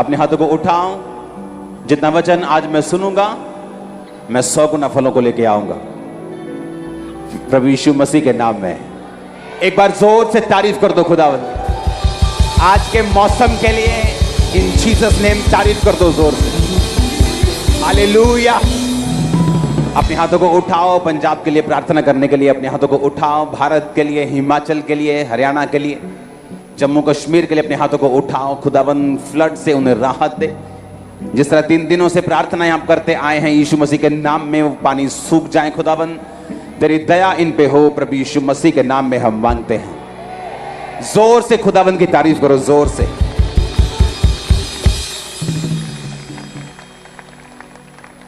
अपने हाथों को उठाओ। जितना वचन आज मैं सुनूंगा, मैं 100 गुना फलों को लेके आऊंगा प्रभु यीशु मसीह के नाम में। एक बार जोर से तारीफ कर दो खुदावंद आज के मौसम के लिए। इन जीसस नेम तारीफ कर दो जोर से। हालेलुया। अपने हाथों को उठाओ पंजाब के लिए प्रार्थना करने के लिए। अपने हाथों को उठाओ भारत के लिए, हिमाचल के लिए, हरियाणा के लिए, जम्मू कश्मीर के लिए अपने हाथों को उठाओ। खुदावंद फ्लड से उन्हें राहत दे। जिस तरह 3 दिनों से प्रार्थनाएं आप करते आए हैं, यीशु मसीह के नाम में वो पानी सूख जाए। खुदावंद तेरी दया इन पे हो प्रभु यीशु मसीह के नाम में हम मांगते हैं। जोर से खुदावंद की तारीफ करो, जोर से।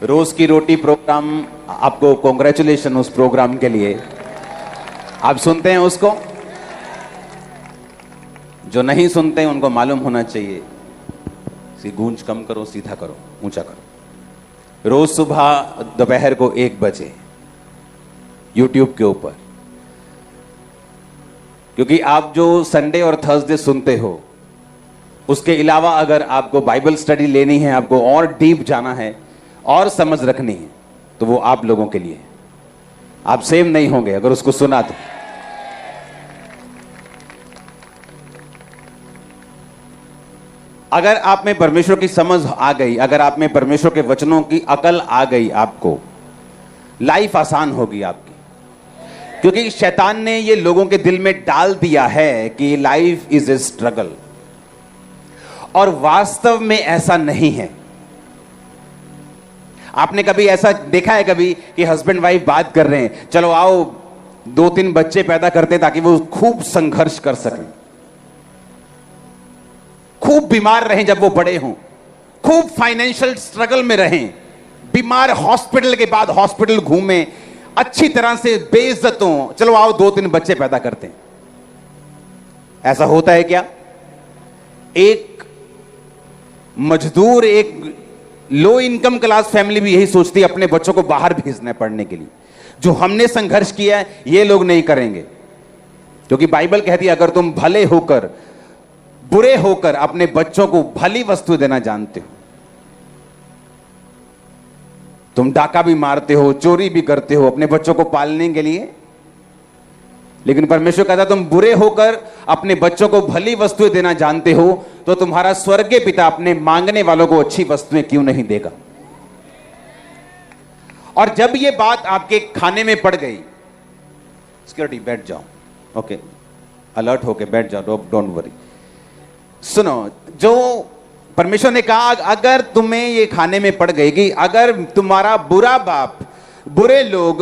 रोज की रोटी प्रोग्राम, आपको कॉन्ग्रेचुलेशन उस प्रोग्राम के लिए। आप सुनते हैं उसको? जो नहीं सुनते हैं उनको मालूम होना चाहिए। गूंज कम करो, सीधा करो, ऊंचा करो। रोज सुबह दोपहर को 1 बजे यूट्यूब के ऊपर। क्योंकि आप जो संडे और थर्सडे सुनते हो, उसके अलावा अगर आपको बाइबल स्टडी लेनी है, आपको और डीप जाना है और समझ रखनी है, तो वो आप लोगों के लिए। आप सेम नहीं होंगे अगर उसको सुना तो। अगर आप में परमेश्वर की समझ आ गई, अगर आप में परमेश्वर के वचनों की अकल आ गई, आपको लाइफ आसान होगी आपकी। क्योंकि शैतान ने ये लोगों के दिल में डाल दिया है कि लाइफ इज ए स्ट्रगल, और वास्तव में ऐसा नहीं है। आपने कभी ऐसा देखा है कभी कि हस्बैंड वाइफ बात कर रहे हैं, चलो आओ 2-3 बच्चे पैदा करते ताकि वो खूब संघर्ष कर सकें, खूब बीमार रहें जब वो बड़े हों, खूब फाइनेंशियल स्ट्रगल में रहें, बीमार हॉस्पिटल के बाद हॉस्पिटल घूमें, अच्छी तरह से बेइज्जत हों, चलो आओ 2-3 बच्चे पैदा करते हैं। ऐसा होता है क्या? एक मजदूर, एक लो इनकम क्लास फैमिली भी यही सोचती है अपने बच्चों को बाहर भेजना है पढ़ने के लिए। जो हमने संघर्ष किया है ये लोग नहीं करेंगे। क्योंकि बाइबल कहती है अगर तुम भले होकर, बुरे होकर अपने बच्चों को भली वस्तु देना जानते हो, तुम डाका भी मारते हो, चोरी भी करते हो अपने बच्चों को पालने के लिए, लेकिन परमेश्वर कहता तुम बुरे होकर अपने बच्चों को भली वस्तुएं देना जानते हो, तो तुम्हारा स्वर्गीय पिता अपने मांगने वालों को अच्छी वस्तुएं क्यों नहीं देगा। और जब यह बात आपके खाने में पड़ गई, सिक्योरिटी बैठ जाओ, ओके, अलर्ट होके बैठ जाओ, डोंट वरी। सुनो, जो परमेश्वर ने कहा अगर तुम्हें ये खाने में पड़ गई कि अगर तुम्हारा बुरा बाप, बुरे लोग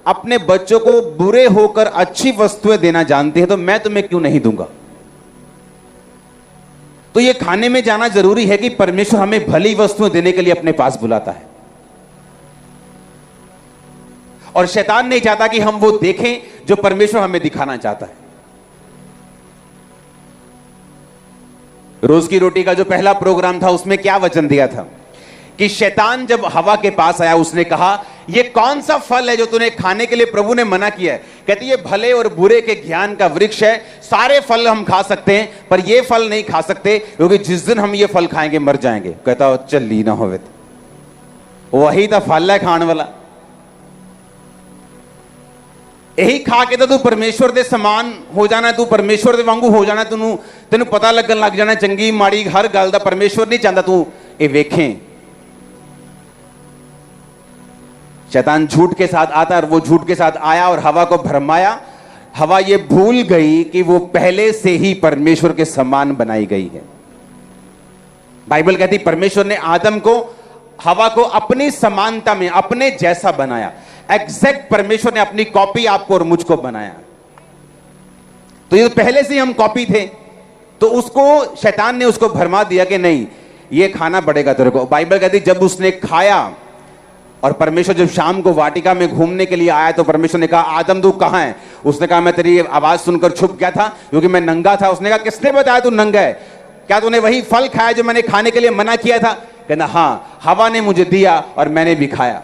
अपने बच्चों को बुरे होकर अच्छी वस्तुएं देना जानते हैं, तो मैं तुम्हें क्यों नहीं दूंगा। तो ये खाने में जाना जरूरी है कि परमेश्वर हमें भली वस्तुएं देने के लिए अपने पास बुलाता है। और शैतान नहीं चाहता कि हम वो देखें जो परमेश्वर हमें दिखाना चाहता है। रोज की रोटी का जो पहला प्रोग्राम था उसमें क्या वचन दिया था कि शैतान जब हवा के पास आया, उसने कहा ये कौन सा फल है जो तूने खाने के लिए प्रभु ने मना किया है। कहती ये भले और बुरे के ज्ञान का वृक्ष है, सारे फल हम खा सकते हैं पर ये फल नहीं खा सकते क्योंकि जिस दिन हम ये फल खाएंगे मर जाएंगे। कहता चल ली ना होवे, वही तो फल है खाने वाला, यही खा के तो तू परमेश्वर दे समान हो जाना, तू परमेश्वर दे वांगू हो जाना, तेनू पता लगन लग जाना चंगी माड़ी हर गल दा। परमेश्वर नहीं चाहता तू ये वेखें। शैतान झूठ के साथ आता और वो झूठ के साथ आया और हवा को भरमाया। हवा ये भूल गई कि वो पहले से ही परमेश्वर के समान बनाई गई है। बाइबल कहती परमेश्वर ने आदम को, हवा को अपनी समानता में, अपने जैसा बनाया। एग्जैक्ट परमेश्वर ने अपनी कॉपी आपको और मुझको बनाया। तो ये पहले से ही हम कॉपी थे, तो उसको शैतान ने उसको भरमा दिया कि नहीं ये खाना पड़ेगा तेरे को। बाइबल कहती जब उसने खाया और परमेश्वर जब शाम को वाटिका में घूमने के लिए आया तो परमेश्वर ने कहा आदम तू कहां है। उसने कहा मैं तेरी आवाज सुनकर छुप गया था क्योंकि मैं नंगा था। उसने कहा किसने बताया तू नंगा है, क्या तूने वही फल खाया जो मैंने खाने के लिए मना किया था। कहना हाँ, हवा ने मुझे दिया और मैंने भी खाया।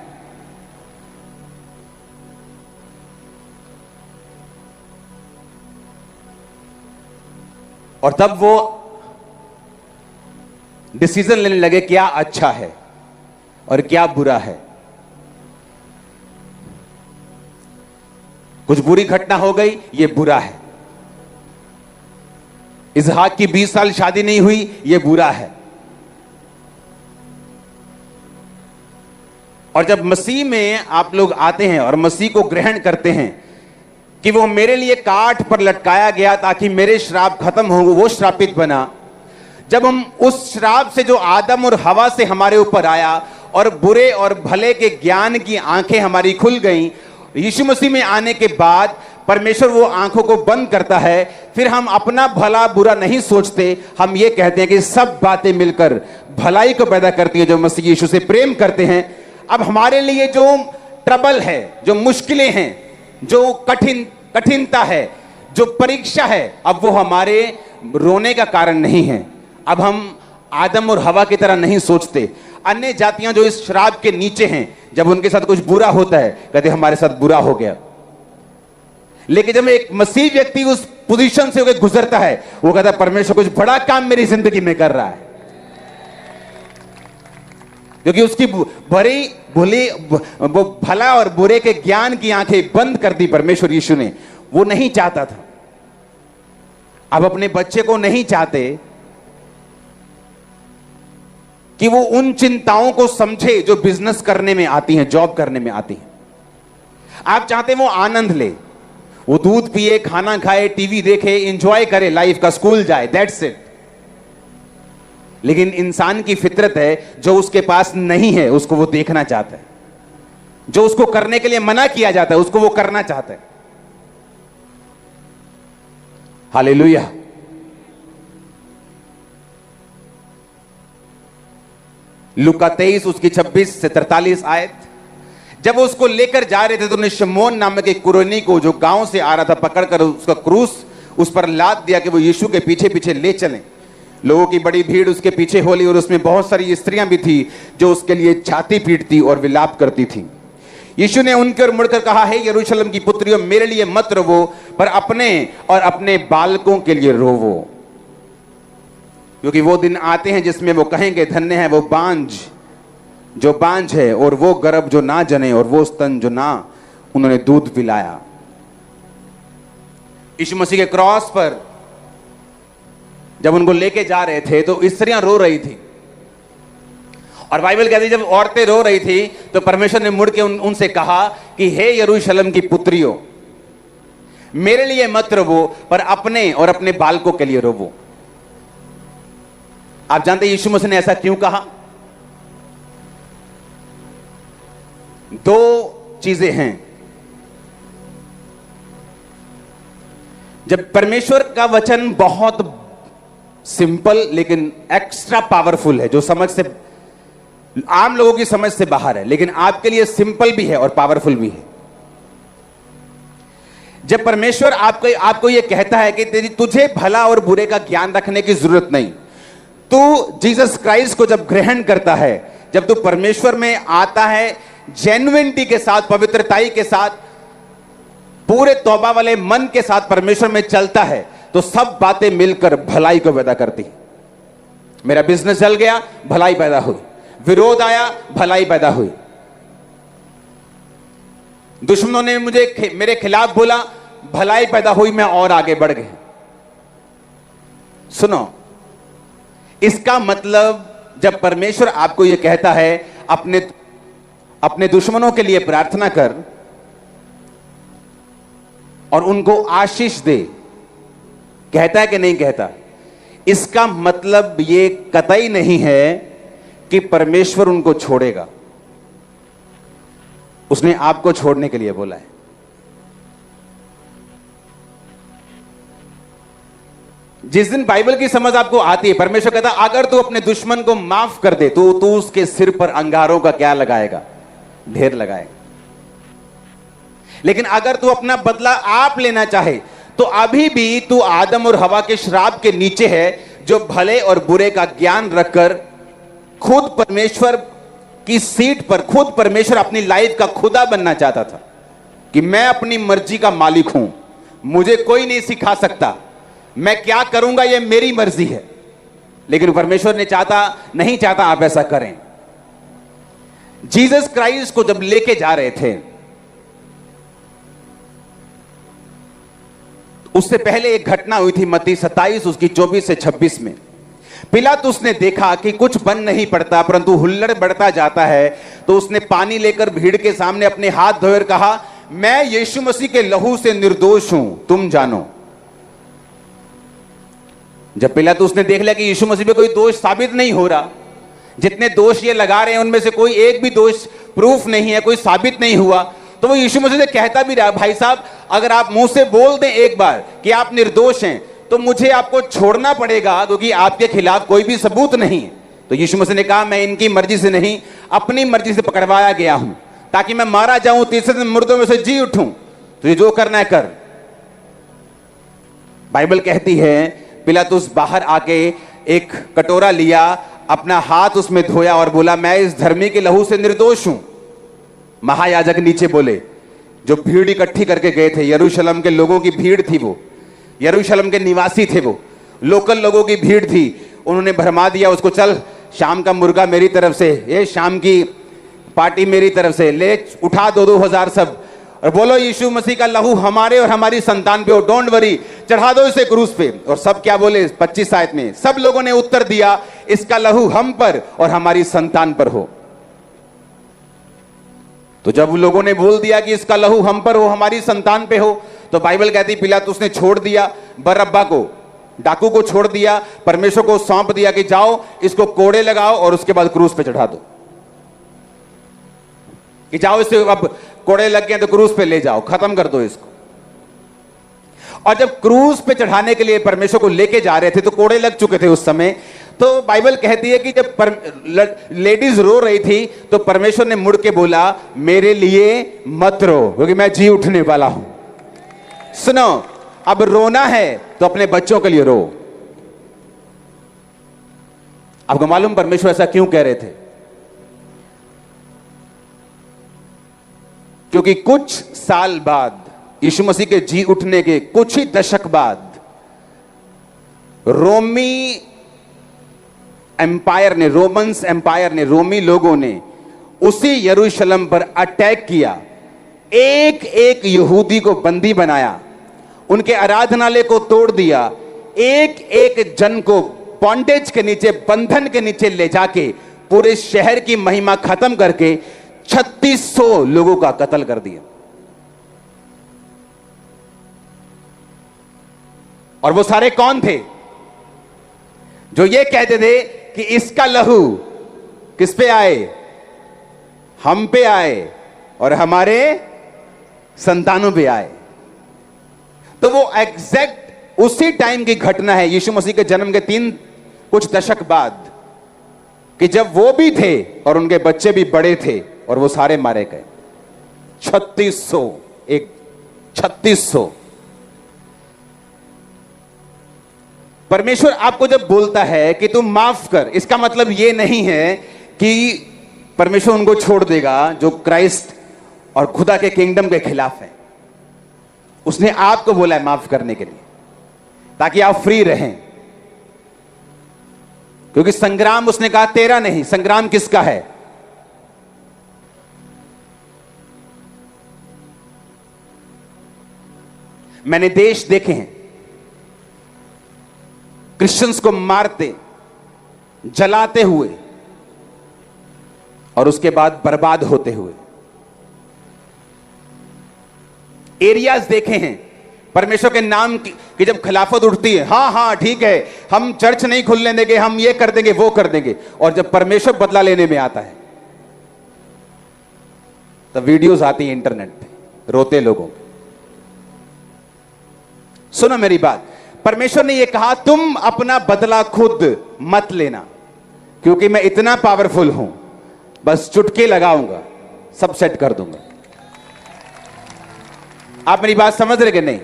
और तब वो डिसीजन लेने लगे क्या अच्छा है और क्या बुरा है। कुछ बुरी घटना हो गई, ये बुरा है। इसहाक की 20 साल शादी नहीं हुई, ये बुरा है। और जब मसीह में आप लोग आते हैं और मसीह को ग्रहण करते हैं कि वो मेरे लिए काठ पर लटकाया गया ताकि मेरे श्राप खत्म हो, वो श्रापित बना। जब हम उस श्राप से जो आदम और हवा से हमारे ऊपर आया और बुरे और भले के ज्ञान की आंखें हमारी खुल गईं, यीशु मसीह में आने के बाद परमेश्वर वो आंखों को बंद करता है। फिर हम अपना भला बुरा नहीं सोचते, हम ये कहते हैं कि सब बातें मिलकर भलाई को पैदा करती हैं जो मसीह यीशु से प्रेम करते हैं। अब हमारे लिए जो ट्रबल है, जो मुश्किलें हैं, जो कठिनता है, जो परीक्षा है, अब वो हमारे रोने का कारण नहीं है। अब हम आदम और हवा की तरह नहीं सोचते। अन्य जातियां जो इस श्राप के नीचे हैं, जब उनके साथ कुछ बुरा होता है कहते हमारे साथ बुरा हो गया। लेकिन जब एक मसीह व्यक्ति उस पोजीशन से होकर गुजरता है, वो कहता है परमेश्वर कुछ बड़ा काम मेरी जिंदगी में कर रहा है, क्योंकि उसकी भरी भली वो भला और बुरे के ज्ञान की आंखें बंद कर दी परमेश्वर यीशु ने। वो नहीं चाहता था, अब अपने बच्चे को नहीं चाहते कि वो उन चिंताओं को समझे जो बिजनेस करने में आती हैं, जॉब करने में आती हैं। आप चाहते हैं वो आनंद ले, वो दूध पिए, खाना खाए, टीवी देखे, एंजॉय करे लाइफ का, स्कूल जाए, दैट्स इट। लेकिन इंसान की फितरत है, जो उसके पास नहीं है उसको वो देखना चाहता है, जो उसको करने के लिए मना किया जाता है उसको वो करना चाहता है। हालेलुया। लूका 23 उसकी 26 से 43 आयत। जब वो उसको लेकर जा रहे थे तो उन्हें शमौन नामक एक कुरैनी को, जो गांव से आ रहा था, पकड़कर उसका क्रूस उस पर लाद दिया कि वो यीशु के पीछे पीछे ले चलें। लोगों की बड़ी भीड़ उसके पीछे होली और उसमें बहुत सारी स्त्रियां भी थी जो उसके लिए छाती पीटती और विलाप करती थी। यीशु ने उनके ओर मुड़कर कहा, हे यरूशलेम की पुत्रियों, मेरे लिए मत रोवो, पर अपने और अपने बालकों के लिए रोवो, क्योंकि वो दिन आते हैं जिसमें वो कहेंगे, धन्य है वो बांझ जो बांझ है, और वो गर्भ जो ना जने, और वो स्तन जो ना उन्होंने दूध पिलाया। यीशु मसीह के क्रॉस पर जब उनको लेके जा रहे थे तो स्त्रियां रो रही थी, और बाइबल कहती है जब औरतें रो रही थी तो परमेश्वर ने मुड़ के उनसे कहा कि हे यरूशलेम की पुत्रियों, मेरे लिए मत रोवो, पर अपने और अपने बालकों के लिए रोवो। आप जानते हैं यीशु मसीह ने ऐसा क्यों कहा? दो चीजें हैं। जब परमेश्वर का वचन बहुत सिंपल लेकिन एक्स्ट्रा पावरफुल है, जो समझ से, आम लोगों की समझ से बाहर है, लेकिन आपके लिए सिंपल भी है और पावरफुल भी है। जब परमेश्वर आपको यह कहता है कि तुझे भला और बुरे का ज्ञान रखने की जरूरत नहीं, तू जीसस क्राइस्ट को जब ग्रहण करता है, जब तू परमेश्वर में आता है जेन्युइनिटी के साथ, पवित्रताई के साथ, पूरे तौबा वाले मन के साथ परमेश्वर में चलता है, तो सब बातें मिलकर भलाई को पैदा करती है। मेरा बिजनेस चल गया, भलाई पैदा हुई। विरोध आया, भलाई पैदा हुई। दुश्मनों ने मेरे खिलाफ बोला, भलाई पैदा हुई, मैं और आगे बढ़ गए। सुनो, इसका मतलब जब परमेश्वर आपको यह कहता है अपने दुश्मनों के लिए प्रार्थना कर और उनको आशीष दे, कहता है कि नहीं कहता? इसका मतलब ये कतई नहीं है कि परमेश्वर उनको छोड़ेगा। उसने आपको छोड़ने के लिए बोला है। जिस दिन बाइबल की समझ आपको आती है, परमेश्वर कहता अगर तू अपने दुश्मन को माफ कर दे तो तू उसके सिर पर अंगारों का क्या लगाएगा? ढेर लगाएगा। लेकिन अगर तू अपना बदला आप लेना चाहे तो अभी भी तू आदम और हवा के श्राप के नीचे है, जो भले और बुरे का ज्ञान रखकर खुद परमेश्वर की सीट पर, खुद परमेश्वर अपनी लाइफ का खुदा बनना चाहता था कि मैं अपनी मर्जी का मालिक हूं, मुझे कोई नहीं सिखा सकता, मैं क्या करूंगा ये मेरी मर्जी है। लेकिन परमेश्वर ने नहीं चाहता आप ऐसा करें। जीसस क्राइस्ट को जब लेके जा रहे थे, उससे पहले एक घटना हुई थी मत्ती 27 उसकी 24 से 26 में। पिलातुस ने देखा कि कुछ बन नहीं पड़ता परंतु हुल्लड़ बढ़ता जाता है, तो उसने पानी लेकर भीड़ के सामने अपने हाथ धोए और कहा, मैं यीशु मसीह के लहू से निर्दोष हूं, तुम जानो। जब पिलातुस ने देख लिया कि यीशु मसीह पे कोई दोष साबित नहीं हो रहा, जितने दोष ये लगा रहे हैं उनमें से कोई एक भी दोष प्रूफ नहीं है, कोई साबित नहीं हुआ, तो वो यीशु मसीह से कहता भी रहा, भाई साहब अगर आप मुंह से बोल दें एक बार कि आप निर्दोष हैं तो मुझे आपको छोड़ना पड़ेगा, क्योंकि आपके खिलाफ कोई भी सबूत नहीं है। तो यीशु मसीह ने कहा, मैं इनकी मर्जी से नहीं अपनी मर्जी से पकड़वाया गया हूं, ताकि मैं मारा जाऊं, तीसरे दिन मुर्दों में से जी उठूं। तुझे जो करना है कर। बाइबल कहती है पिलातुस बाहर आके एक कटोरा लिया, अपना हाथ उसमें धोया और बोला, मैं इस धर्मी के लहू से निर्दोष हूं। महायाजक नीचे बोले, जो भीड़ इकट्ठी करके गए थे, यरूशलेम के लोगों की भीड़ थी, वो यरूशलेम के निवासी थे, वो लोकल लोगों की भीड़ थी, उन्होंने भरमा दिया उसको, चल शाम का मुर्गा मेरी तरफ से, ये शाम की पार्टी मेरी तरफ से, ले उठा 2,000 सब, और बोलो यीशु मसीह का लहू हमारे और हमारी संतान पे हो, डोंट वरी, चढ़ा दो इसे क्रूस पे। और सब क्या बोले 25 आयत में, सब लोगों ने उत्तर दिया, इसका लहू हम पर और हमारी संतान पर हो। तो जब लोगों ने बोल दिया कि इसका लहू हम पर हो, हमारी संतान पे हो, तो बाइबल कहती पिलातुस ने छोड़ दिया बरअब्बा को, डाकू को छोड़ दिया, परमेश्वर को सौंप दिया कि जाओ इसको कोड़े लगाओ और उसके बाद क्रूस पे चढ़ा दो, कि जाओ इसे अब कोड़े लग गए तो क्रूस पे ले जाओ, खत्म कर दो इसको। और जब क्रूस पे चढ़ाने के लिए परमेश्वर को लेके जा रहे थे तो कोड़े लग चुके थे उस समय। तो बाइबल कहती है कि जब लेडीज रो रही थी तो परमेश्वर ने मुड़ के बोला, मेरे लिए मत रो, क्योंकि मैं जी उठने वाला हूं। सुनो, अब रोना है तो अपने बच्चों के लिए रो। आपको मालूम परमेश्वर ऐसा क्यों कह रहे थे? क्योंकि कुछ साल बाद, यीशु मसीह के जी उठने के कुछ ही दशक बाद, रोमन्स एम्पायर ने, रोमी लोगों ने उसी यरूशलेम पर अटैक किया, एक एक यहूदी को बंदी बनाया, उनके आराधनालय को तोड़ दिया, एक एक जन को बॉन्डेज के नीचे, बंधन के नीचे ले जाके पूरे शहर की महिमा खत्म करके 3600 लोगों का कत्ल कर दिया। और वो सारे कौन थे? जो ये कहते थे कि इसका लहू किस पे आए? हम पे आए और हमारे संतानों पे आए। तो वो एग्जैक्ट उसी टाइम की घटना है, यीशु मसीह के जन्म के कुछ दशक बाद, कि जब वो भी थे और उनके बच्चे भी बड़े थे और वो सारे मारे गए। 3600। परमेश्वर आपको जब बोलता है कि तुम माफ कर, इसका मतलब ये नहीं है कि परमेश्वर उनको छोड़ देगा जो क्राइस्ट और खुदा के किंगडम के खिलाफ है। उसने आपको बोला है माफ करने के लिए, ताकि आप फ्री रहें। क्योंकि संग्राम, उसने कहा तेरा नहीं, संग्राम किसका है? मैंने देश देखे हैं क्रिश्चियंस को मारते, जलाते हुए और उसके बाद बर्बाद होते हुए। एरियाज देखे हैं परमेश्वर के नाम की जब खिलाफत उठती है, हां ठीक है, हम चर्च नहीं खुलने देंगे, हम ये कर देंगे, वो कर देंगे, और जब परमेश्वर बदला लेने में आता है तब वीडियोस आती हैं इंटरनेट पे रोते लोगों के। सुनो मेरी बात, परमेश्वर ने यह कहा तुम अपना बदला खुद मत लेना, क्योंकि मैं इतना पावरफुल हूं, बस चुटकी लगाऊंगा, सब सेट कर दूंगा। आप मेरी बात समझ रहे कि नहीं?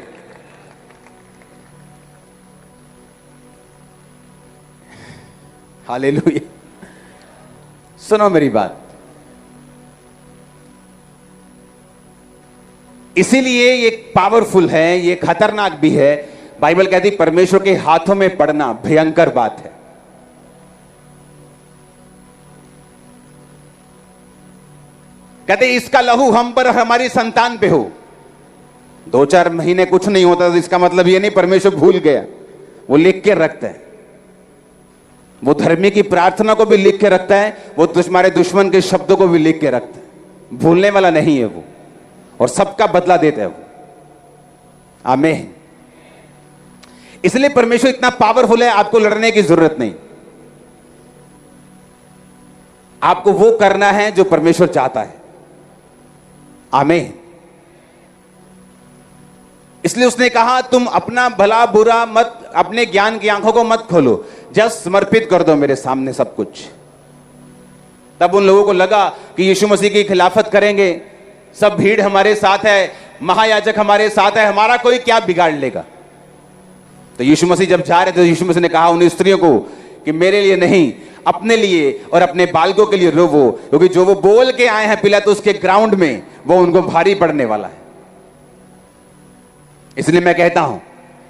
हालेलुया। सुनो मेरी बात, इसीलिए ये पावरफुल है, ये खतरनाक भी है। बाइबल कहती परमेश्वर के हाथों में पड़ना भयंकर बात है। कहते इसका लहू हम पर हमारी संतान पे हो। 2-4 महीने कुछ नहीं होता तो इसका मतलब ये नहीं परमेश्वर भूल गया, वो लिख के रखता है। वो धर्मी की प्रार्थना को भी लिख के रखता है, वो तुम्हारे दुश्मन के शब्दों को भी लिख के रखता है। भूलने वाला नहीं है वो, और सबका बदला देता है वो। आमीन। इसलिए परमेश्वर इतना पावरफुल है, आपको लड़ने की जरूरत नहीं। आपको वो करना है जो परमेश्वर चाहता है। आमीन। इसलिए उसने कहा तुम अपना भला बुरा मत, अपने ज्ञान की आंखों को मत खोलो, जस्ट समर्पित कर दो मेरे सामने सब कुछ। तब उन लोगों को लगा कि यीशु मसीह की खिलाफत करेंगे, सब भीड़ हमारे साथ है, महायाजक हमारे साथ है, हमारा कोई क्या बिगाड़ लेगा। तो यीशु मसीह जब जा रहे थे तो यीशु मसीह ने कहा उन स्त्रियों को कि मेरे लिए नहीं, अपने लिए और अपने बालकों के लिए रोवो, क्योंकि जो वो बोल के आए हैं पिलातुस के ग्राउंड में, वो उनको भारी पड़ने वाला है। इसलिए मैं कहता हूं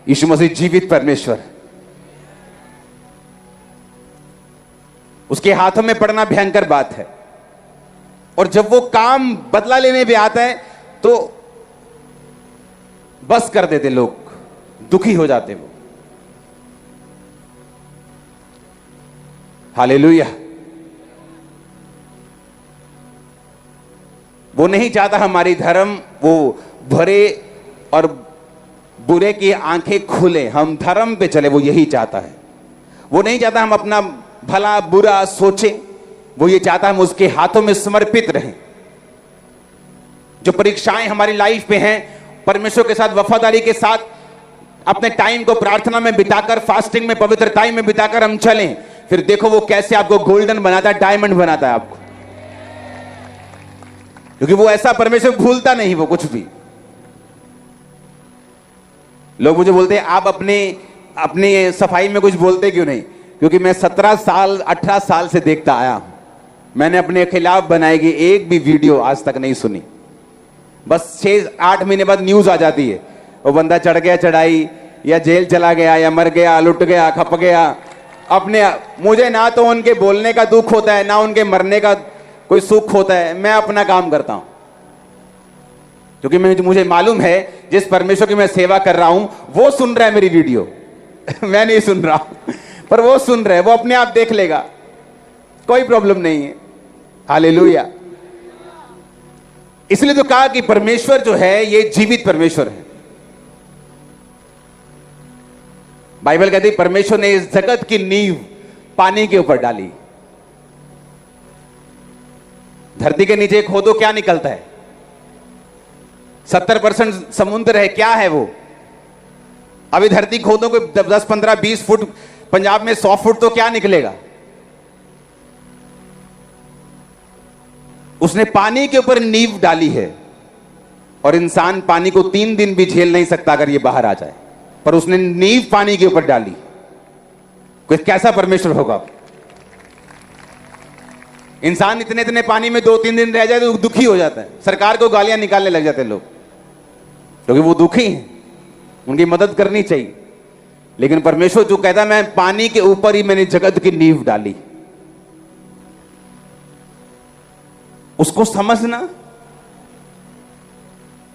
यीशु मसीह जीवित परमेश्वर, उसके हाथों में पड़ना भयंकर बात है। और जब वो काम बदला लेने भी आता है तो बस कर देते लोग, दुखी हो जाते वो। हालेलुया। वो नहीं चाहता हमारी धर्म वो भरे और बुरे की आंखें खुले, हम धर्म पे चले, वो यही चाहता है। वो नहीं चाहता हम अपना भला बुरा सोचें, वो ये चाहता है हम उसके हाथों में समर्पित रहें। जो परीक्षाएं हमारी लाइफ पे हैं, परमेश्वर के साथ वफादारी के साथ अपने टाइम को प्रार्थना में बिताकर, फास्टिंग में, पवित्र टाइम में बिताकर हम चलें, फिर देखो वो कैसे आपको गोल्डन बनाता है, डायमंड बनाता है आपको। क्योंकि वो ऐसा परमेश्वर भूलता नहीं वो कुछ भी। लोग मुझे बोलते हैं आप अपनी सफाई में कुछ बोलते क्यों नहीं? क्योंकि मैं 17 साल 18 साल से देखता आया हूं। मैंने अपने खिलाफ बनाई गई एक भी वीडियो आज तक नहीं सुनी। बस 6-8 महीने बाद न्यूज आ जाती है, वो बंदा चढ़ गया चढ़ाई, या जेल चला गया, या मर गया, लुट गया, खप गया। अपने मुझे ना तो उनके बोलने का दुख होता है, ना उनके मरने का कोई सुख होता है। मैं अपना काम करता हूं, क्योंकि मुझे मालूम है जिस परमेश्वर की मैं सेवा कर रहा हूं वो सुन रहा है मेरी वीडियो मैं नहीं सुन रहा हूं, पर वो सुन रहा है, वो अपने आप देख लेगा, कोई प्रॉब्लम नहीं है। हालेलुया। इसलिए तो कहा कि परमेश्वर जो है ये जीवित परमेश्वर है। बाइबल कहती है परमेश्वर ने इस जगत की नींव पानी के ऊपर डाली। धरती के नीचे खोदो क्या निकलता है? 70% समुद्र है, क्या है वो? अभी धरती खोदो को 10, 15, 20 फुट, पंजाब में 100 फुट, तो क्या निकलेगा? उसने पानी के ऊपर नींव डाली है, और इंसान पानी को 3 दिन भी झेल नहीं सकता अगर ये बाहर आ जाए, पर उसने नींव पानी के ऊपर डाली। कोई कैसा परमेश्वर होगा? इंसान इतने इतने पानी में 2-3 दिन रह जाए तो दुखी हो जाता है, सरकार को गालियां निकालने लग जाते हैं लोग, क्योंकि वो दुखी हैं, उनकी मदद करनी चाहिए। लेकिन परमेश्वर जो कहता है मैं पानी के ऊपर ही मैंने जगत की नींव डाली, उसको समझना,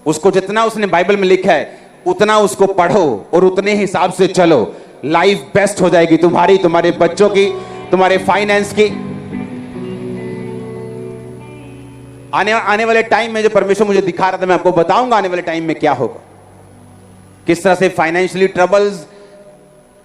उसको जितना उसने बाइबल में लिखा है उतना उसको पढ़ो और उतने हिसाब से चलो, लाइफ बेस्ट हो जाएगी तुम्हारी, तुम्हारे बच्चों की, तुम्हारे फाइनेंस की। आने वाले टाइम में जो परमेश्वर मुझे दिखा रहा था, मैं आपको बताऊंगा आने वाले टाइम में क्या होगा, किस तरह से फाइनेंशियली ट्रबल्स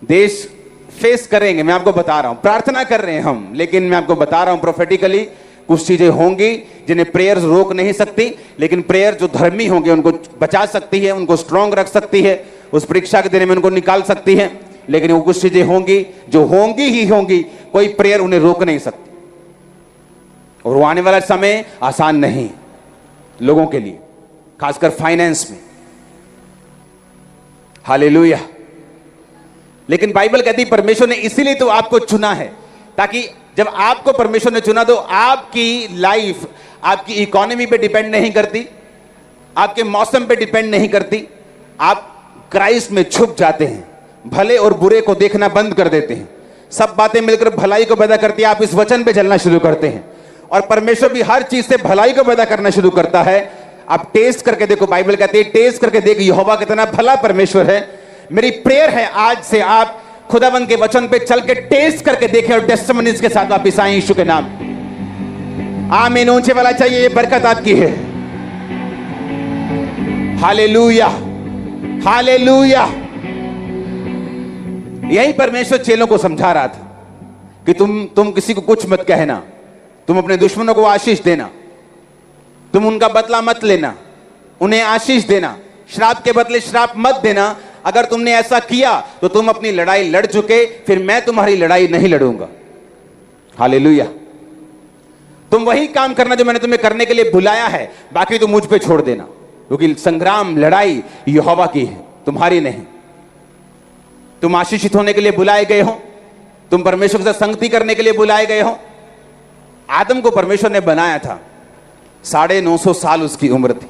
देश फेस करेंगे। मैं आपको बता रहा हूं, प्रार्थना कर रहे हैं हम, लेकिन मैं आपको बता रहा हूं प्रोफेटिकली कुछ चीजें होंगी जिन्हें प्रेयर रोक नहीं सकती, लेकिन प्रेयर जो धर्मी होंगे उनको बचा सकती है, उनको स्ट्रांग रख सकती है, उस परीक्षा के दिन में उनको निकाल सकती है। लेकिन वो कुछ चीजें होंगी जो होंगी ही होंगी, कोई प्रेयर उन्हें रोक नहीं सकती। और वो आने वाला समय आसान नहीं लोगों के लिए, खासकर फाइनेंस में। हालेलुया। लेकिन बाइबल कहती है परमेश्वर ने इसीलिए तो आपको चुना है, ताकि जब आपको परमेश्वर ने चुना तो आपकी लाइफ आपकी इकोनॉमी पे डिपेंड नहीं करती, आपके मौसम पे डिपेंड नहीं करती। आप क्राइस्ट में छुप जाते हैं, भले और बुरे को देखना बंद कर देते हैं, सब बातें मिलकर भलाई को पैदा करती है। आप इस वचन पे चलना शुरू करते हैं और परमेश्वर भी हर चीज से भलाई को पैदा करना शुरू करता है। आप टेस्ट करके देखो, बाइबल कहती है टेस्ट करके देख यहोवा कितना भला परमेश्वर है। मेरी प्रेयर है आज से आप खुदावंद के वचन पे चल के टेस्ट करके देखें और टेस्टिमनीज के साथ वापिस आए यीशु के नाम। आमीन। ऊंचे वाला चाहिए, ये बरकत आपकी है। Hallelujah, hallelujah. यही परमेश्वर चेलों को समझा रहा था कि तुम किसी को कुछ मत कहना, तुम अपने दुश्मनों को आशीष देना, तुम उनका बदला मत लेना, उन्हें आशीष देना, श्राप के बदले श्राप मत देना। अगर तुमने ऐसा किया तो तुम अपनी लड़ाई लड़ चुके, फिर मैं तुम्हारी लड़ाई नहीं लड़ूंगा। हालेलुया। तुम वही काम करना जो मैंने तुम्हें करने के लिए बुलाया है, बाकी तुम मुझ पे छोड़ देना, क्योंकि संग्राम लड़ाई यहोवा की है, तुम्हारी नहीं। तुम आशीषित होने के लिए बुलाए गए हो, तुम परमेश्वर के साथ संगति करने के लिए बुलाए गए हो। आदम को परमेश्वर ने बनाया था, 950 साल उसकी उम्र थी।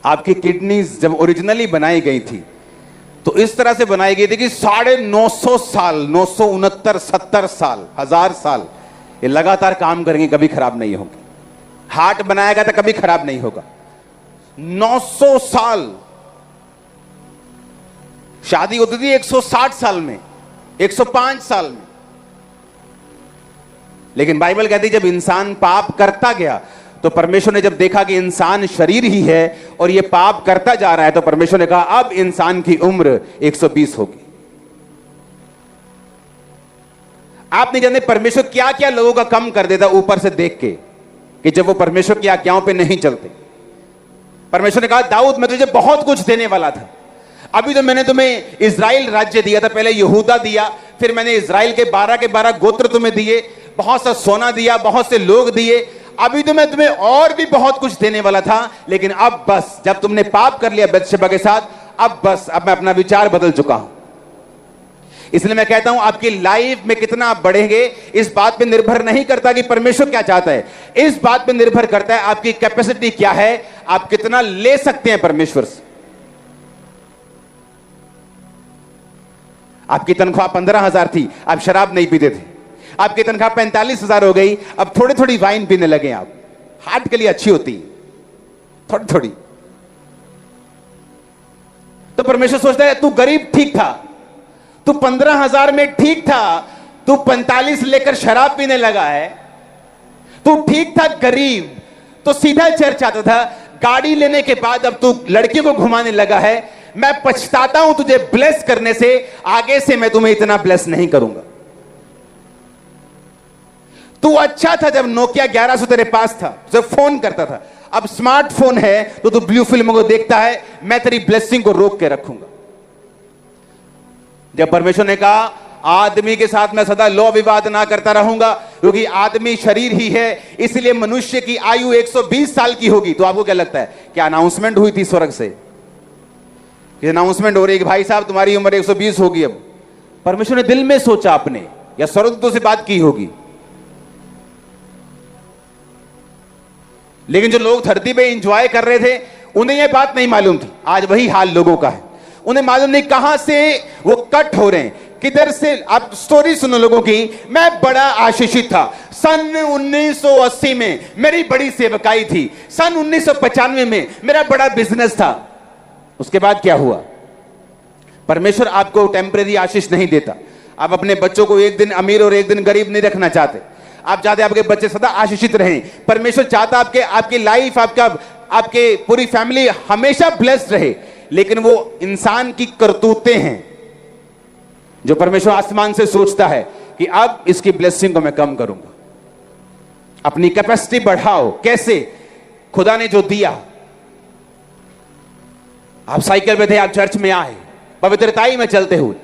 आपकी किडनीज जब ओरिजिनली बनाई गई थी तो इस तरह से बनाई गई थी कि 950 साल, 969, 70 साल, 1000 साल ये लगातार काम करेंगे, कभी खराब नहीं होंगे। हार्ट बनाया गया था, कभी खराब नहीं होगा। 900 साल। शादी होती थी 160 साल में, 105 साल में। लेकिन बाइबल कहती है जब इंसान पाप करता गया तो परमेश्वर ने जब देखा कि इंसान शरीर ही है और ये पाप करता जा रहा है, तो परमेश्वर ने कहा अब इंसान की उम्र 120 होगी। आप नहीं जानते परमेश्वर क्या क्या लोगों का कम कर देता ऊपर से देख के, कि जब वो परमेश्वर की आज्ञाओं पे नहीं चलते। परमेश्वर ने कहा दाऊद मैं तुझे बहुत कुछ देने वाला था, अभी तो मैंने तुम्हें इजराइल राज्य दिया था, पहले यहूदा दिया, फिर मैंने इजराइल के 12 गोत्र तुम्हें दिए, बहुत सा सोना दिया, बहुत से लोग दिए, अभी तो मैं तुम्हें और भी बहुत कुछ देने वाला था, लेकिन अब बस जब तुमने पाप कर लिया बत्शेबा के साथ, अब बस अब मैं अपना विचार बदल चुका हूं। इसलिए मैं कहता हूं आपकी लाइफ में कितना आप बढ़ेंगे इस बात पे निर्भर नहीं करता कि परमेश्वर क्या चाहता है, इस बात पे निर्भर करता है आपकी कैपेसिटी क्या है, आप कितना ले सकते हैं परमेश्वर से। आपकी तनख्वाह 15,000 थी, आप शराब नहीं पीते थे। आपकी तनख्वाह 45,000 हो गई, अब थोड़ी थोड़ी वाइन पीने लगे। आप हार्ट के लिए अच्छी होती है थोड़ी थोड़ी। तो परमेश्वर सोचता है तू गरीब ठीक था, तू 15,000 में ठीक था, तू 45 लेकर शराब पीने लगा है। तू ठीक था गरीब, तो सीधा चर्च आता था, गाड़ी लेने के बाद अब तू लड़कियों को घुमाने लगा है। मैं पछताता हूं तुझे ब्लेस करने से, आगे से मैं तुम्हें इतना ब्लेस नहीं करूंगा। तू अच्छा था जब नोकिया 1100 तेरे पास था, जब फोन करता था, अब स्मार्टफोन है तो तू ब्लू फिल्मों को देखता है, मैं तेरी ब्लेसिंग को रोक के रखूंगा। जब परमेश्वर ने कहा आदमी के साथ मैं सदा लो विवाद ना करता रहूंगा, क्योंकि आदमी शरीर ही है, इसलिए मनुष्य की आयु 120 साल की होगी। तो आपको क्या लगता है, क्या अनाउंसमेंट हुई थी स्वर्ग से, अनाउंसमेंट हो रही है कि भाई साहब तुम्हारी उम्र 120 होगी? अब परमेश्वर ने दिल में सोचा अपने, या स्वर्गदूतों से बात की होगी। लेकिन जो लोग धरती पे एंजॉय कर रहे थे उन्हें यह बात नहीं मालूम थी। आज वही हाल लोगों का है, उन्हें मालूम नहीं कहां से वो कट हो रहे हैं, किधर से। आप स्टोरी सुनो लोगों की। मैं बड़ा आशीषित था, सन 1980 में मेरी बड़ी सेवकाई थी, सन 1995 में मेरा बड़ा बिजनेस था। उसके बाद क्या हुआ? परमेश्वर आपको टेम्परेरी आशीष नहीं देता। आप अपने बच्चों को एक दिन अमीर और एक दिन गरीब नहीं रखना चाहते। आप चाहते आपके बच्चे सदा आशीषित रहें। परमेश्वर चाहता आपकी लाइफ, आपके पूरी फैमिली हमेशा ब्लेस्ड रहे। लेकिन वो इंसान की करतूतें हैं जो परमेश्वर आसमान से सोचता है कि अब इसकी ब्लेसिंग को मैं कम करूंगा। अपनी कैपेसिटी बढ़ाओ। कैसे? खुदा ने जो दिया। आप साइकिल पे थे, आप चर्च में आए पवित्रताई में चलते हुए,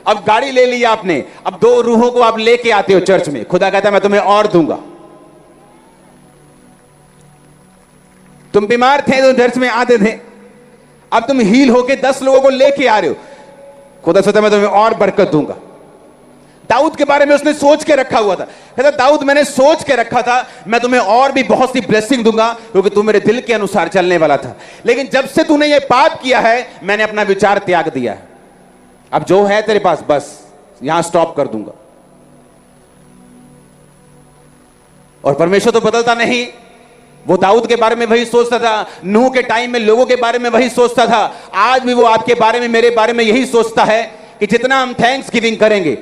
अब गाड़ी ले ली आपने, अब 2 रूहों को आप लेके आते हो चर्च में। खुदा कहता है मैं तुम्हें और दूंगा। तुम बीमार थे तो चर्च में आते थे, अब तुम हील होके 10 लोगों को लेके आ रहे हो। खुदा सोचता है मैं तुम्हें और बरकत दूंगा। दाऊद के बारे में उसने सोच के रखा हुआ था, कहता दाऊद मैंने सोच के रखा था मैं तुम्हें और भी बहुत सी ब्लेसिंग दूंगा, क्योंकि तू मेरे दिल के अनुसार चलने वाला था। लेकिन जब से तूने ये पाप किया है, मैंने अपना विचार त्याग दिया है। अब जो है तेरे पास बस यहां स्टॉप कर दूंगा। और परमेश्वर तो बदलता नहीं। वो दाऊद के बारे में वही सोचता था, नूह के टाइम में लोगों के बारे में वही सोचता था, आज भी वो आपके बारे में, मेरे बारे में यही सोचता है कि जितना हम थैंक्स गिविंग करेंगे,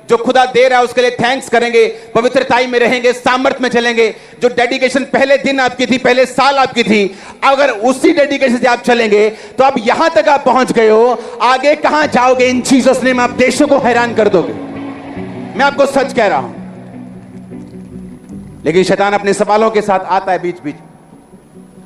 जो खुदा दे रहा है उसके लिए थैंक्स करेंगे, पवित्रताई में रहेंगे, सामर्थ में चलेंगे, जो डेडिकेशन पहले दिन आपकी थी, पहले साल आपकी थी, अगर उसी डेडिकेशन से आप चलेंगे तो अब यहां तक आप पहुंच गए हो, आगे कहां जाओगे? इन जीसस नेम आप देशों को हैरान कर दोगे। मैं आपको सच कह रहा हूं। लेकिन शैतान अपने सवालों के साथ आता है बीच बीच,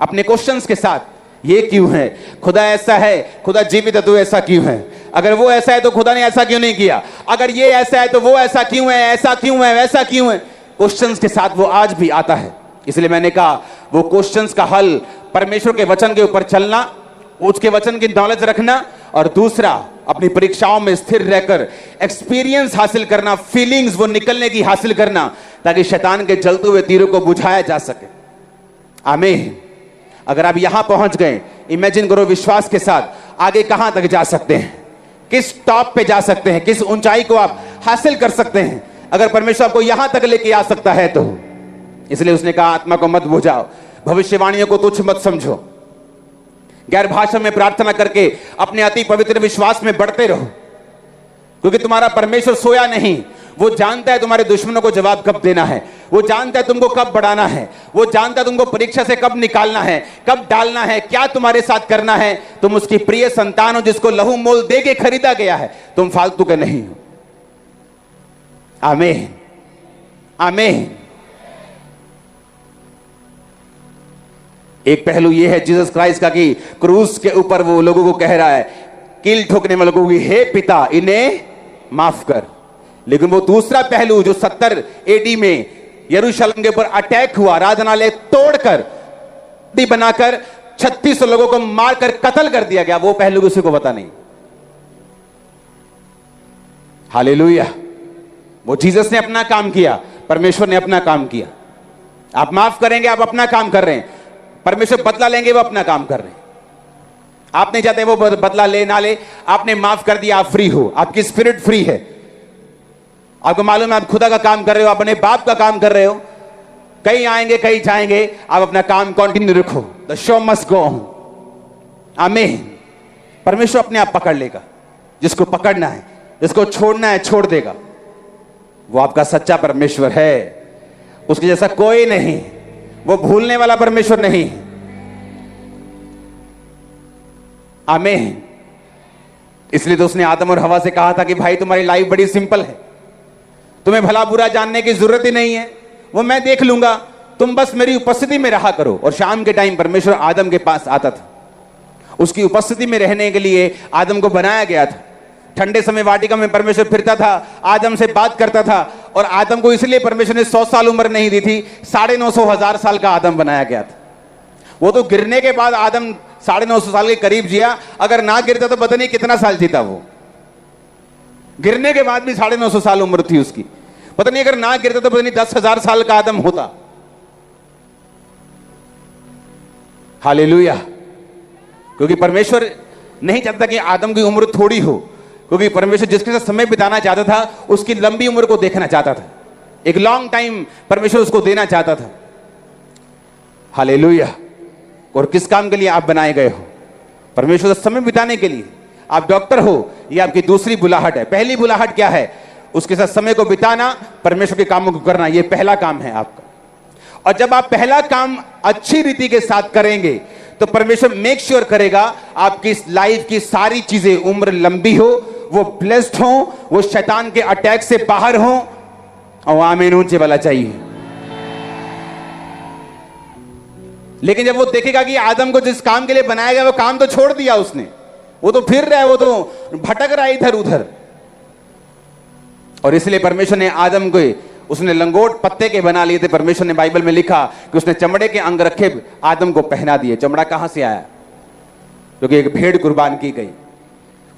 अपने क्वेश्चंस के साथ। ये क्यों है? खुदा ऐसा है, खुदा जीवित है तो ऐसा क्यों है? अगर वो ऐसा है तो खुदा ने ऐसा क्यों नहीं किया? अगर ये ऐसा है तो वो ऐसा क्यों है? ऐसा क्यों है? वैसा क्यों है? क्वेश्चंस के साथ वो आज भी आता है। इसलिए मैंने कहा वो क्वेश्चंस का हल परमेश्वर के वचन के ऊपर चलना, उसके वचन की नॉलेज रखना, और दूसरा अपनी परीक्षाओं में स्थिर रहकर एक्सपीरियंस हासिल करना, फीलिंग्स वो निकलने की हासिल करना, ताकि शैतान के जलते हुए तीरों को बुझाया जा सके। आमीन। अगर आप यहां पहुंच गए, इमेजिन करो विश्वास के साथ आगे कहां तक जा सकते हैं, किस टॉप पे जा सकते हैं, किस ऊंचाई को आप हासिल कर सकते हैं अगर परमेश्वर आपको यहां तक लेके आ सकता है तो। इसलिए उसने कहा आत्मा को मत बुझाओ, भविष्यवाणियों को तुच्छ मत समझो, गैर भाषा में प्रार्थना करके अपने अति पवित्र विश्वास में बढ़ते रहो, क्योंकि तुम्हारा परमेश्वर सोया नहीं। वो जानता है तुम्हारे दुश्मनों को जवाब कब देना है, वो जानता है तुमको कब बढ़ाना है, वो जानता है तुमको परीक्षा से कब निकालना है, कब डालना है, क्या तुम्हारे साथ करना है। तुम उसकी प्रिय संतान हो जिसको लहू मोल दे के खरीदा गया है, तुम फालतू के नहीं हो। आमीन, आमीन। एक पहलू यह है जीसस क्राइस्ट का कि क्रूस के ऊपर वो लोगों को कह रहा है, कील ठोकने वालों को, हे पिता इन्हें माफ कर। लेकिन वो दूसरा पहलू जो 70 एडी में यरूशलेम के ऊपर अटैक हुआ, आराधनालय तोड़कर बनाकर 3600 लोगों को मारकर कत्ल कर दिया गया, वो पहलू किसी को पता नहीं। हालेलुया। वो जीसस ने अपना काम किया, परमेश्वर ने अपना काम किया। आप माफ करेंगे, आप अपना काम कर रहे हैं। परमेश्वर बदला लेंगे, वो अपना काम कर रहे हैं। आप नहीं चाहते वो बदला ले ना ले, आपने माफ कर दिया, आप फ्री हो, आपकी स्पिरिट फ्री है। आपको मालूम है आप खुदा का काम कर रहे हो, अपने बाप का काम कर रहे हो। कहीं आएंगे कहीं जाएंगे, आप अपना काम कंटिन्यू रखो। The show must go on. आमीन। परमेश्वर अपने आप पकड़ लेगा, जिसको पकड़ना है, जिसको छोड़ना है छोड़ देगा। वो आपका सच्चा परमेश्वर है, उसके जैसा कोई नहीं। वो भूलने वाला परमेश्वर नहीं। आमीन। इसलिए तो उसने आदम और हवा से कहा था कि भाई तुम्हारी लाइफ बड़ी सिंपल है, तुम्हें भला बुरा जानने की जरूरत ही नहीं है, वो मैं देख लूंगा, तुम बस मेरी उपस्थिति में रहा करो। और शाम के टाइम परमेश्वर आदम के पास आता था, उसकी उपस्थिति में रहने के लिए आदम को बनाया गया था। ठंडे समय वाटिका में परमेश्वर फिरता था, आदम से बात करता था। और आदम को इसलिए परमेश्वर ने 100 साल उम्र नहीं दी थी, 950 साल का आदम बनाया गया था। वो तो गिरने के बाद आदम 950 साल के करीब जिया, अगर ना गिरता तो पता नहीं कितना साल जीता। वो गिरने के बाद भी 950 साल उम्र थी उसकी, पता नहीं अगर ना गिरता तो पता नहीं 10,000 साल का आदम होता। हालेलुया। क्योंकि परमेश्वर नहीं चाहता कि आदम की उम्र थोड़ी हो, क्योंकि परमेश्वर जिसके साथ समय बिताना चाहता था उसकी लंबी उम्र को देखना चाहता था, एक लॉन्ग टाइम परमेश्वर उसको देना चाहता था। हालेलुया। और किस काम के लिए आप बनाए गए हो? परमेश्वर से समय बिताने के लिए। आप डॉक्टर हो, ये आपकी दूसरी बुलाहट है। पहली बुलाहट क्या है? उसके साथ समय को बिताना, परमेश्वर के कामों को करना, ये पहला काम है आपका। और जब आप पहला काम अच्छी रीति के साथ करेंगे तो परमेश्वर मेक श्योर करेगा आपकी लाइफ की सारी चीजें, उम्र लंबी हो, वो ब्लेस्ड हो, वो शैतान के अटैक से बाहर हो। और आमीन ऊंचे वाला चाहिए। लेकिन जब वो देखेगा कि आदम को जिस काम के लिए बनाया गया वो काम तो छोड़ दिया उसने, वो तो फिर रहा है, वो तो भटक रहा है इधर उधर। और इसलिए परमेश्वर ने आदम को, उसने लंगोट पत्ते के बना लिए थे। परमेश्वर ने बाइबल में लिखा कि उसने चमड़े के अंग रखे आदम को पहना दिए। चमड़ा कहां से आया? क्योंकि एक भेड़ कुर्बान की गई।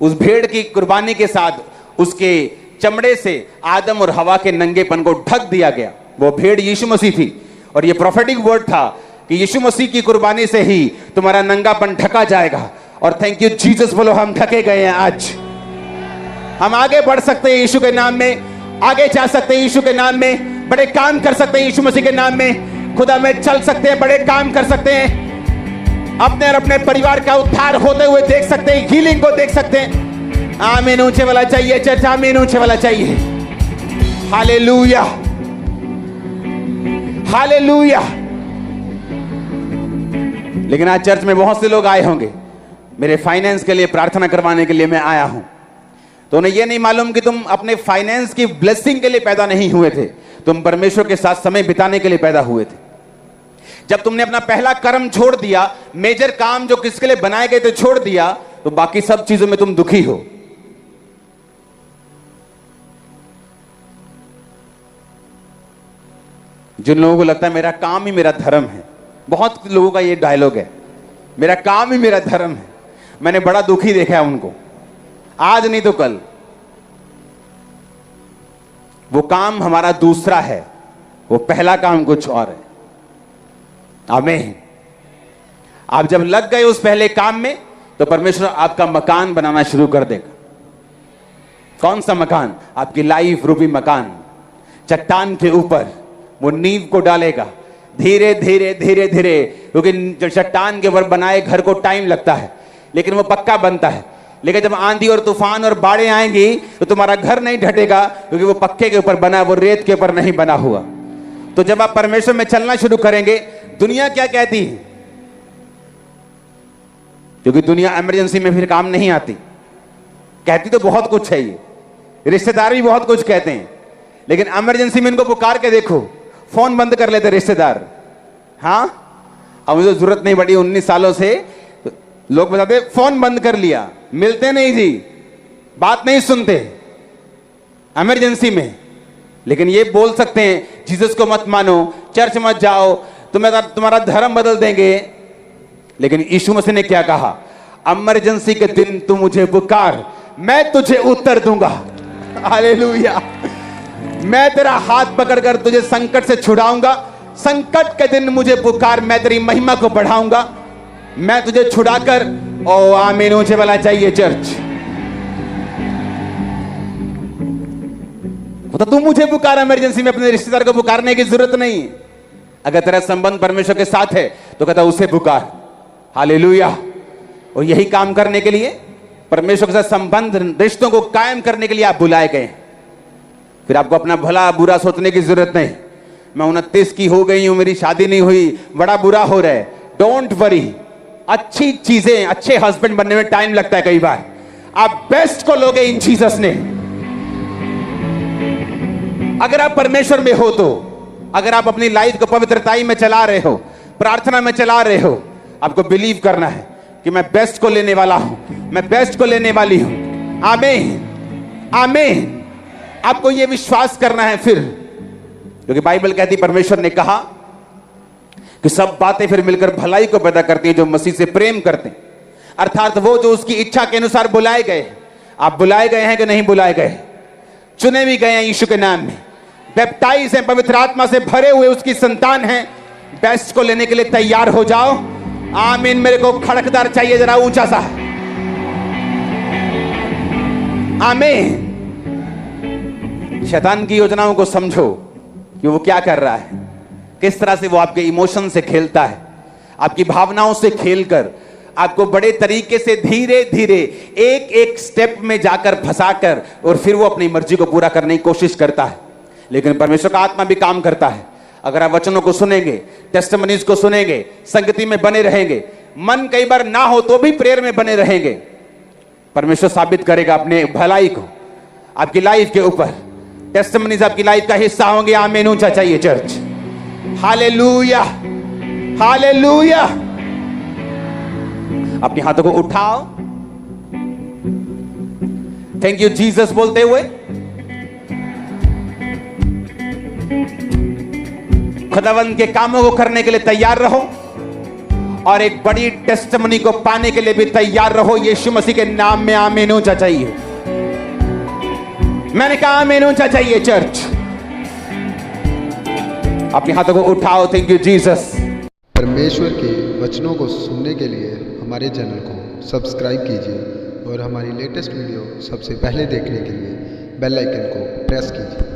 उस भेड़ की कुर्बानी के साथ उसके चमड़े से आदम और हवा के नंगेपन को ढक दिया गया। वो भेड़ यीशु मसीह थी। और ये प्रोफेटिक वर्ड था कि यीशु मसीह की कुर्बानी से ही तुम्हारा नंगापन ढका जाएगा। और थैंक यू जीसस बोलो, हम ढके गए हैं। आज हम आगे बढ़ सकते हैं यीशु के नाम में। आगे जा सकते हैं यीशु के नाम में, बड़े काम कर सकते हैं यीशु मसीह के नाम में, खुदा में चल सकते हैं, बड़े काम कर सकते हैं, अपने और अपने परिवार का उद्धार होते हुए देख सकते हैं, हीलिंग को देख सकते हैं। आमीन ऊंचे वाला चाहिए चर्च, आमीन ऊंचे वाला चाहिए। Hallelujah, hallelujah. लेकिन आज चर्च में बहुत से लोग आए होंगे, मेरे फाइनेंस के लिए प्रार्थना करवाने के लिए मैं आया हूं, तो उन्हें यह नहीं मालूम कि तुम अपने फाइनेंस की ब्लेसिंग के लिए पैदा नहीं हुए थे, तुम परमेश्वर के साथ समय बिताने के लिए पैदा हुए थे। जब तुमने अपना पहला कर्म छोड़ दिया, मेजर काम जो किसके लिए बनाए गए थे छोड़ दिया, तो बाकी सब चीजों में तुम दुखी हो। जिन लोगों को लगता है मेरा काम ही मेरा धर्म है, बहुत लोगों का ये डायलॉग है, मेरा काम ही मेरा धर्म है, मैंने बड़ा दुखी देखा है उनको, आज नहीं तो कल। वो काम हमारा दूसरा है, वो पहला काम कुछ और है। आमीन। आप जब लग गए उस पहले काम में, तो परमेश्वर आपका मकान बनाना शुरू कर देगा। कौन सा मकान? आपकी लाइफ रूपी मकान। चट्टान के ऊपर वो नींव को डालेगा, धीरे धीरे धीरे धीरे, क्योंकि चट्टान के ऊपर बनाए घर को टाइम लगता है, लेकिन वो पक्का बनता है। लेकिन जब आंधी और तूफान और बाढ़ें आएंगी तो तुम्हारा घर नहीं ढटेगा, क्योंकि वो पक्के के ऊपर बना, वो रेत के ऊपर नहीं बना हुआ। तो जब आप परमेश्वर में चलना शुरू करेंगे, दुनिया क्या कहती है? क्योंकि दुनिया इमरजेंसी में फिर काम नहीं आती, कहती तो बहुत कुछ है, ये रिश्तेदार भी बहुत कुछ कहते हैं, लेकिन इमरजेंसी में इनको पुकार के देखो, फोन बंद कर लेते रिश्तेदार। हाँ, अब मुझे जरूरत नहीं पड़ी 19 सालों से, लोग बताते फोन बंद कर लिया, मिलते नहीं जी, बात नहीं सुनते इमरजेंसी में। लेकिन ये बोल सकते हैं जीसस को मत मानो, चर्च मत जाओ, तुम्हारा धर्म बदल देंगे। लेकिन यीशु मसीह ने क्या कहा? इमरजेंसी के दिन तू मुझे पुकार, मैं तुझे उत्तर दूंगा। हालेलुया। मैं तेरा हाथ पकड़कर तुझे संकट से छुड़ाऊंगा। संकट के दिन मुझे पुकार, मैं तेरी महिमा को बढ़ाऊंगा, मैं तुझे छुड़ाकर। ओ आमीन ऊंचे वाला चाहिए चर्च। तो तू मुझे पुकार, इमरजेंसी में अपने रिश्तेदार को पुकारने की जरूरत नहीं। अगर तेरा संबंध परमेश्वर के साथ है तो कहता उसे पुकार। हालेलुया। और यही काम करने के लिए, परमेश्वर के साथ संबंध रिश्तों को कायम करने के लिए आप बुलाए गए। फिर आपको अपना भला बुरा सोचने की जरूरत नहीं। मैं 29 की हो गई हूं, मेरी शादी नहीं हुई, बड़ा बुरा हो रहा है। डोंट वरी, अच्छी चीजें, अच्छे हस्बैंड बनने में टाइम लगता है कई बार। आप बेस्ट को लोगे इन जीसस ने। अगर आप परमेश्वर में हो तो, अगर आप अपनी लाइफ को पवित्रताई में चला रहे हो, प्रार्थना में चला रहे हो, आपको बिलीव करना है कि मैं बेस्ट को लेने वाला हूं, मैं बेस्ट को लेने वाली हूं। आमीन, आमीन। आपको यह विश्वास करना है फिर, क्योंकि बाइबल कहती, परमेश्वर ने कहा कि सब बातें फिर मिलकर भलाई को पैदा करती हैं जो मसीह से प्रेम करते हैं, अर्थात वो जो उसकी इच्छा के अनुसार बुलाए गए। आप बुलाए गए हैं कि नहीं बुलाए गए? चुने भी गए हैं यीशु के नाम में, बैप्टाइज हैं, पवित्र आत्मा से भरे हुए उसकी संतान हैं। बेस्ट को लेने के लिए तैयार हो जाओ। आमीन। मेरे को खड़कदार चाहिए जरा ऊंचा सा। आमीन। शैतान की योजनाओं को समझो कि वो क्या कर रहा है, किस तरह से वो आपके इमोशन से खेलता है, आपकी भावनाओं से खेलकर आपको बड़े तरीके से धीरे धीरे एक एक स्टेप में जाकर फंसाकर, और फिर वो अपनी मर्जी को पूरा करने की कोशिश करता है। लेकिन परमेश्वर का आत्मा भी काम करता है। अगर आप वचनों को सुनेंगे, टेस्टिमनीज को सुनेंगे, संगति में बने रहेंगे, मन कई बार ना हो तो भी प्रेयर में बने रहेंगे, परमेश्वर साबित करेगा अपने भलाई को आपकी लाइफ के ऊपर। टेस्टिमनीज आपकी लाइफ का हिस्सा होंगे। आमीन ऊंचा चाहिए चर्च। Hallelujah, hallelujah. अपने हाथों को उठाओ, थैंक यू जीसस बोलते हुए। खुदावंद के कामों को करने के लिए तैयार रहो, और एक बड़ी टेस्टिमनी को पाने के लिए भी तैयार रहो यीशु मसीह के नाम में। आमीन ऊंचा चाहिए। मैंने कहा आमीन ऊंचा चाहिए चर्च। अपने हाथों को उठाओ, थैंक यू जीसस। परमेश्वर के वचनों को सुनने के लिए हमारे चैनल को सब्सक्राइब कीजिए, और हमारी लेटेस्ट वीडियो सबसे पहले देखने के लिए बेल आइकन को प्रेस कीजिए।